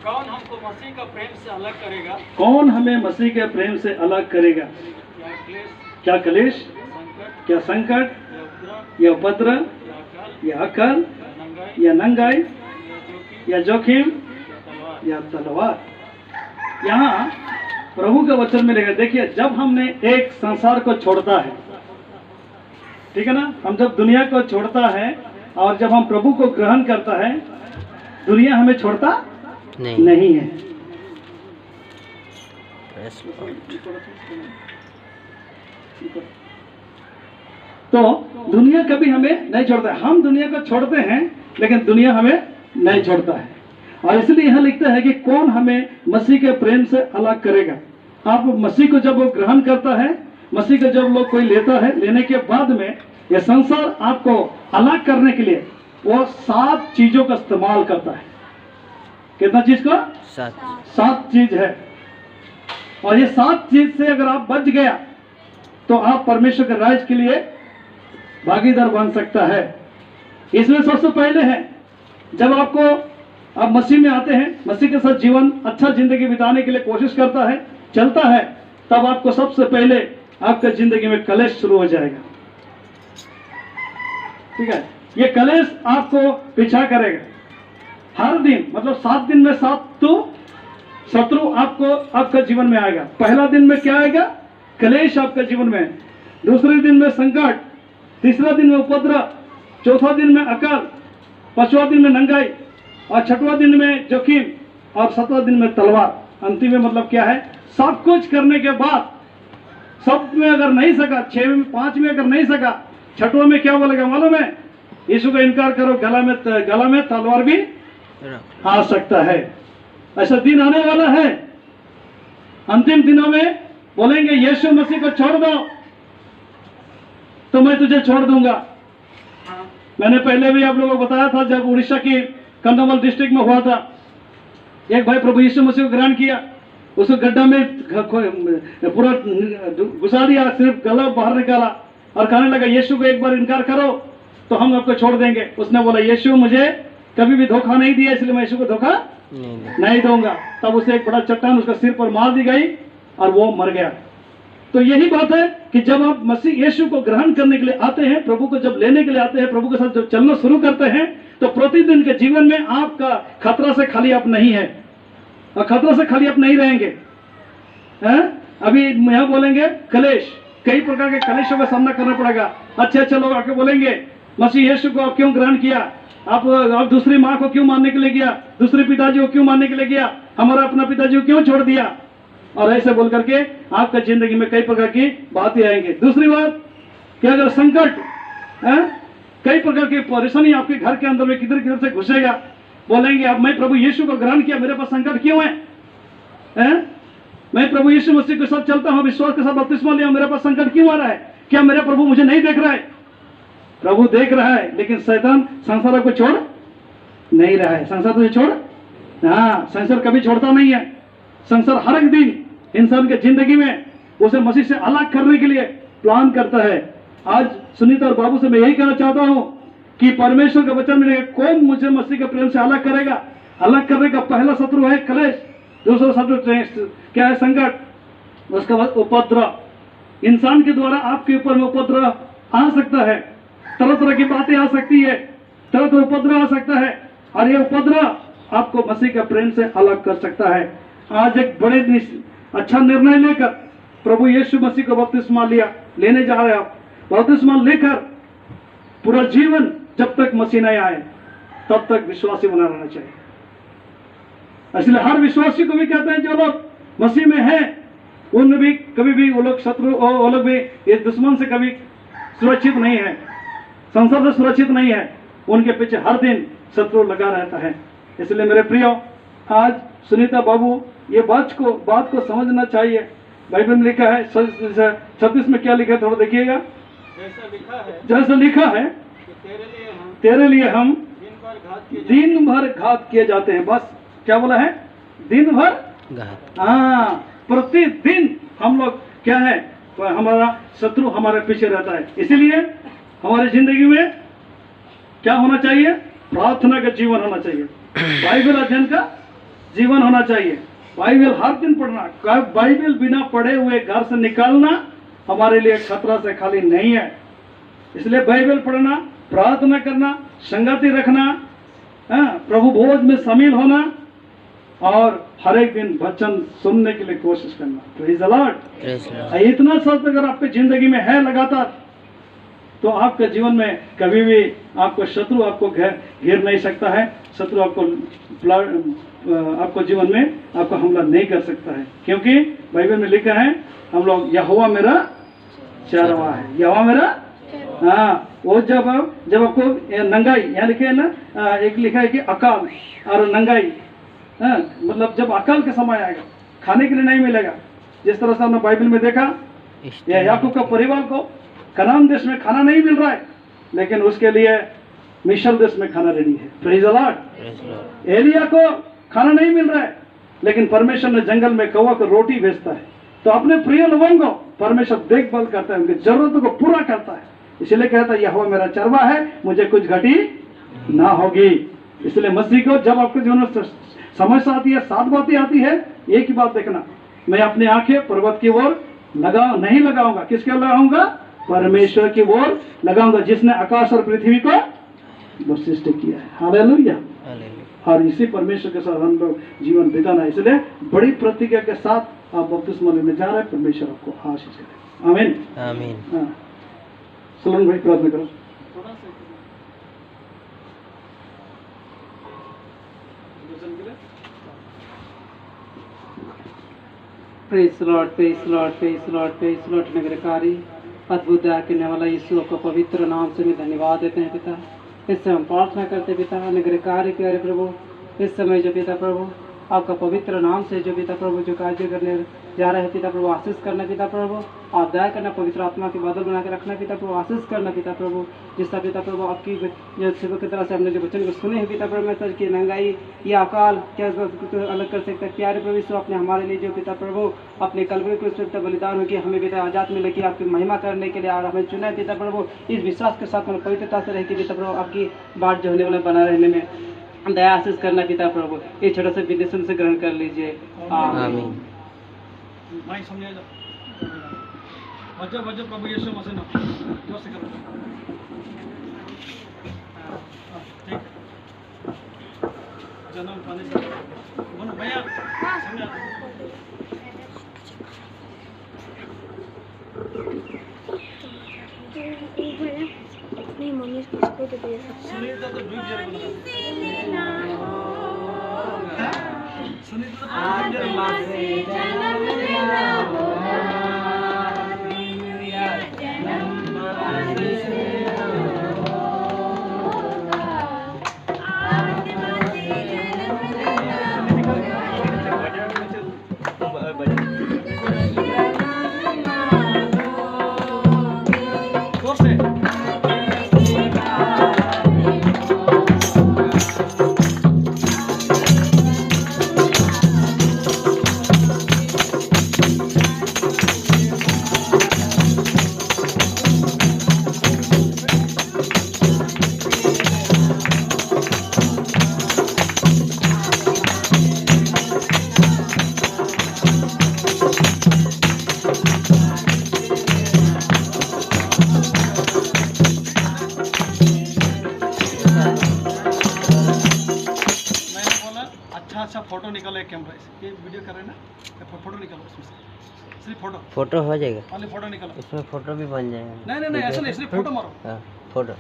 कौन हमको मसीह का प्रेम से अलग करेगा? कौन हमें मसीह के प्रेम से अलग करेगा? क्या क्लेश, क्या क्लेश, संकट, क्या संकट, या उपद्रव, या उपद्रव, या अकाल, या अकाल, या नंगाई, या नंगाई, या जोखिम, या जोखिम, या तलवार। या तलवार। यहाँ प्रभु के वचन में लिखा, देखिए जब हमने एक संसार को छोड़ता है, ठीक है ना, हम जब दुनिया को छोड़ता है और जब हम प्रभु को ग्रहण करता है, दुनिया हमें छोड़ता नहीं है। तो दुनिया कभी हमें नहीं छोड़ता है, हम दुनिया को छोड़ते हैं लेकिन दुनिया हमें नहीं छोड़ता है। और इसलिए यह लिखता है कि कौन हमें मसीह के प्रेम से अलग करेगा। आप मसीह को जब वो ग्रहण करता है, मसीह को जब लोग कोई लेता है, लेने के बाद में यह संसार आपको अलग करने के लिए वो 7 चीजों का इस्तेमाल करता है। कितना चीज का? 7 चीज है। और ये 7 चीज से अगर आप बच गया तो आप परमेश्वर के राज के लिए भागीदार बन सकता है। इसमें सबसे पहले है, जब आप मसीह में आते हैं, मसीह के साथ जीवन अच्छा जिंदगी बिताने के लिए कोशिश करता है, चलता है, तब आपको सबसे पहले आपका जिंदगी में कलेश शुरू हो जाएगा। ठीक है, ये कलेश आपको पीछा करेगा हर दिन, मतलब 7 दिन में 7 तो शत्रु आपका जीवन में आएगा। पहला दिन में क्या आएगा? कलेश आपका जीवन में, दूसरे दिन में संकट, तीसरा दिन में उपद्रव, चौथा दिन में अकाल, पांचवा दिन में नंगाई, और छठवां दिन में जोखिम, और 7वां दिन में तलवार। अंतिम में मतलब क्या है? सब कुछ करने के बाद, सब में अगर नहीं सका, 6 में 5 में अगर नहीं सका, छठवां में क्या बोलेगा मालूम है? यीशु का इनकार करो, गला में तलवार भी आ सकता है। ऐसा दिन आने वाला है, अंतिम दिनों में बोलेंगे यीशु मसीह को छोड़ दो तो मैं तुझे छोड़ दूंगा। मैंने पहले भी आप लोगों को बताया था, जब उड़ीसा की कंधमाल डिस्ट्रिक्ट में हुआ था, एक भाई प्रभु यीशु मसीह को ग्रहण किया, उसको गड्ढा में पूरा घुसा दिया, सिर्फ गला बाहर निकाला और कहने लगा यीशु को एक बार इनकार करो तो हम आपको छोड़ देंगे। उसने बोला यीशु मुझे कभी भी धोखा नहीं दिया, इसलिए मैं यीशु को धोखा नहीं दूंगा। तब उसे एक बड़ा चट्टान उसका सिर पर मार दी गई और वो मर गया। तो यही बात है कि जब आप मसीह यीशु को ग्रहण करने के लिए आते हैं, प्रभु को जब लेने के लिए आते हैं, प्रभु के साथ जब चलना शुरू करते हैं, तो प्रतिदिन के जीवन में आपका खतरा से खाली आप नहीं है, और खतरा से खाली आप नहीं रहेंगे। अभी यहाँ बोलेंगे कलेश, कई प्रकार के कलेशों का सामना करना पड़ेगा। अच्छे लोग आके बोलेंगे मसीह यीशु को आप क्यों ग्रहण किया, आप दूसरी माँ को क्यों मानने के लिए गया, दूसरे पिताजी को क्यों मानने के लिए गया, हमारा अपना पिताजी को क्यों छोड़ दिया, और ऐसे बोल करके आपका जिंदगी में कई प्रकार की बातें आएंगी। दूसरी बात कि अगर संकट, कई प्रकार की परेशानी आपके घर के अंदर में किधर किधर से घुसेगा, बोलेंगे अब मैं प्रभु यीशु को ग्रहण किया, मेरे पास संकट क्यों है? मैं प्रभु यीशु मसीह के साथ चलता हूं, विश्वास के साथ बपतिस्मा लिया, मेरे पास संकट क्यों आ रहा है? क्या मेरा प्रभु मुझे नहीं देख रहा है? प्रभु देख रहा है, लेकिन शैतान संसार को छोड़ नहीं रहा है। संसार तुझे छोड़, संसार कभी छोड़ता नहीं है। संसार हर एक दिन इंसान के जिंदगी में उसे मसीह से अलग करने के लिए प्लान करता है। आज सुनीता और बाबू से मैं यही कहना चाहता हूं कि परमेश्वर का वचन मिलेगा, कौन मुझे मसीह के प्रेम से अलग करेगा? अलग करने का पहला शत्रु है कलेश, दूसरा शत्रु क्या है? संकट, उसके बाद उपद्रव। इंसान के द्वारा आपके ऊपर में उपद्रव आ सकता है, तरह तरह की बातें आ सकती है, तरह तरह उपद्रव आ सकता है, और ये उपद्रव आपको मसीह के प्रेम से अलग कर सकता है। आज एक बड़े अच्छा निर्णय लेकर प्रभु यीशु मसीह को बपतिस्मा लेने जा रहे हैं आप। बपतिस्मा लेकर पूरा जीवन जब तक मसीह नहीं आए तब तक विश्वासी बना रहना चाहिए। इसलिए हर विश्वासी को भी कहते हैं जो लोग मसीह में हैं, उनमें भी कभी भी वो लोग शत्रु, वो लोग भी इस दुश्मन से कभी सुरक्षित नहीं है, संसार से सुरक्षित नहीं है, उनके पीछे हर दिन शत्रु लगा रहता है। इसलिए मेरे प्रियो, आज सुनीता बाबू ये बात को समझना चाहिए। बाइबल में लिखा है 36 में क्या लिखा है, थोड़ा देखिएगा। जैसा लिखा है तेरे लिए हम दिन भर घात किए जाते हैं। बस क्या बोला है? दिन भर घात। प्रतिदिन हम लोग क्या है, हमारा शत्रु हमारे पीछे रहता है। इसीलिए हमारी जिंदगी में क्या होना चाहिए? प्रार्थना का जीवन होना चाहिए। बाइबल अध्ययन का जीवन होना चाहिए। बाइबल हर दिन पढ़ना। बाइबल बिना पढ़े हुए घर से निकलना हमारे लिए खतरा से खाली नहीं है। इसलिए बाइबल पढ़ना, प्रार्थना करना, संगति रखना, प्रभु भोज में शामिल होना और हर एक दिन वचन सुनने के लिए कोशिश करना। Praise the Lord. इतना सब अगर आपकी जिंदगी में है लगातार, तो आपके जीवन में कभी भी आपको शत्रु आपको घेर नहीं सकता है। शत्रु आपको जीवन में आपको हमला नहीं कर सकता है, क्योंकि बाइबल में लिखा है हम लोग यहोवा मेरा चरवा है। यहोवा मेरा, हाँ, वो जब आपको नंगाई, यहाँ लिखे है ना, एक लिखा है कि अकाल और नंगाई, मतलब जब अकाल का समय आएगा, खाने के लिए नहीं मिलेगा। जिस तरह से हमने बाइबल में देखा, याकूब का परिवार को कनान देश में खाना नहीं मिल रहा है, लेकिन उसके लिए मिस्र देश में खाना रेडी है। Praise the Lord. एलिया को खाना नहीं मिल रहा है, लेकिन परमेश्वर ने जंगल में कौवा को रोटी भेजता है। तो अपने प्रिय लोगों को परमेश्वर देखभाल करता है, उनकी जरूरतों को पूरा करता है। इसलिए कहता है यहोवा मेरा चरवा है, मुझे कुछ घटी ना होगी। इसलिए मसीह को जब आपके जीवन में समस्या आती है, 7 बातें आती है, एक ही बात देखना, मैं अपनी आंखें पर्वत की ओर नहीं लगाऊंगा। किसके ओर लगाऊंगा? परमेश्वर की ओर लगाऊंगा, जिसने आकाश और पृथ्वी को सृष्टि किया है। हालेलुया। और इसी परमेश्वर के साथ हम लोग जीवन बिताना। इसलिए बड़ी प्रतिज्ञा के साथ आप बपतिस्मा लेने जा रहे हैं। परमेश्वर आपको आशीष करे। आमीन, आमीन। सुलन भाई प्रार्थना करो। Praise Lord, praise Lord, praise Lord, praise Lord. नगरकारी अद्भुत दया करने वाला यीशु, आपको पवित्र नाम से मैं धन्यवाद देते हैं पिता। इस समय हम प्रार्थना करते पिता, नगरकारी प्यारे प्रभु, इस समय जो पिता प्रभु आपका पवित्र नाम से जो पिता प्रभु जो कार्य करने जा रहे हैं पिता प्रभु, आशीष करना पिता प्रभु, आप दया करना, पवित्र आत्मा के बादल बना के रखना पिता प्रभु, आशीष करना पिता प्रभु। जिसका पिता प्रभु आपकी जो सेवक की तरह से हमने जो वचन को सुने हैं पिता प्रभु, मैं सर की नंगाई या अकाल क्या अलग कर सकता है प्यारे प्रभु। यीशु आपने हमारे लिए जो पिता प्रभु अपने कलवरी को पिता बलिदान हो गया, हमें पिता आजाद में लेके आपकी महिमा करने के लिए और हमें चुना है पिता प्रभु। इस विश्वास के साथ हमें पवित्रता से रह के पिता प्रभु आपकी बाट जो होने वाला बना रहने में दया आशीष करना पिता प्रभु। ये छोटा सा विदेशन से ग्रहण कर लीजिए। आमीन। नहीं समझा वजह वजह प्रभु यीशु मसीह ने जोर से करो। ठीक, जन्म पाने से बोलो भैया समझा। नहीं मम्मी इसको तो दे सुनीता तो डूब जाएगा। सुनीता अच्छा फोटो निकालो एक कैमरा से। ये वीडियो कर रहे हैं ना, फोटो निकालो उसमें से, सिर्फ फोटो हो जाएगा। खाली फोटो निकालो। इसमें फोटो भी बन जाएगा। नहीं नहीं नहीं, ऐसा नहीं, सिर्फ फोटो मारो। हाँ, फोटो।